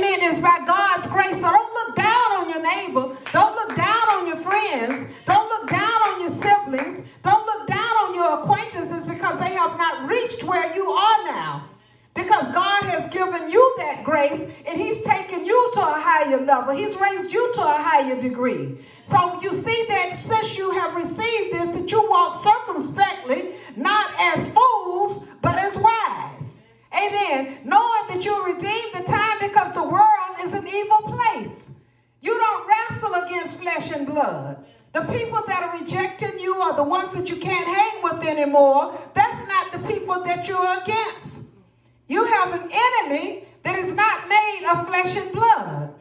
Amen. It's by God's grace. So don't look down on your neighbor. Don't look down on your friends. Don't look down on your siblings. Don't look down on your acquaintances because they have not reached where you are now. Because God has given you that grace and he's taken you to a higher level. He's raised you to a higher degree. So you see that since you have received this, that you walk circumspectly, not as fools, but as wise. Amen. Knowing that you redeemed the time because the world is an evil place. You don't wrestle against flesh and blood. The people that are rejecting you are the ones that you can't hang with anymore. That's not the people that you're against. You have an enemy that is not made of flesh and blood.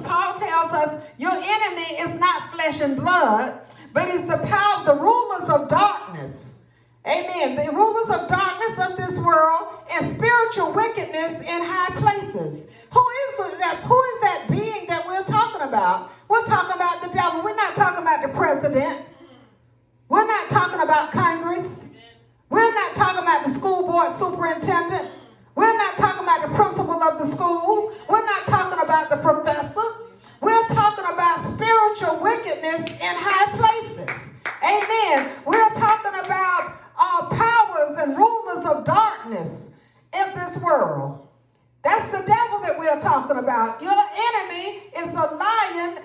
Paul tells us your enemy is not flesh and blood, but it's the power of the rulers of darkness. Amen. The rulers of darkness of this world and spiritual wickedness in high places. Who is that being that we're talking about? We're talking about the devil. We're not talking about the president. We're not talking about Congress. We're not talking about the school board superintendent. We're not talking about the principal of the school. We're not talking about the professor. We're talking about spiritual wickedness in high places. Amen. We're talking about powers and rulers of darkness in this world. That's the devil that we're talking about. Your enemy is a lion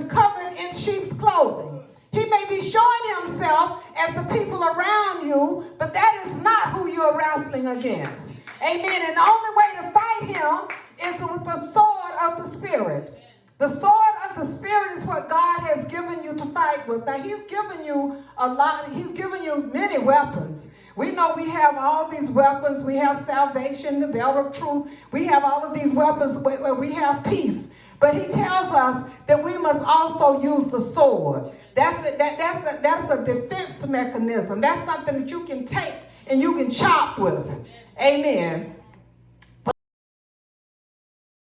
covered in sheep's clothing. He may be showing himself as the people around you, but that is not who you're wrestling against. Amen. And the only way to fight him is with the sword of the Spirit. The sword of the Spirit is what God has given you to fight with. Now, he's given you a lot. He's given you many weapons. We know we have all these weapons. We have salvation, the belt of truth. We have all of these weapons where we have peace. But he tells us that we must also use the sword. That's a defense mechanism. That's something that you can take and you can chop with. Amen.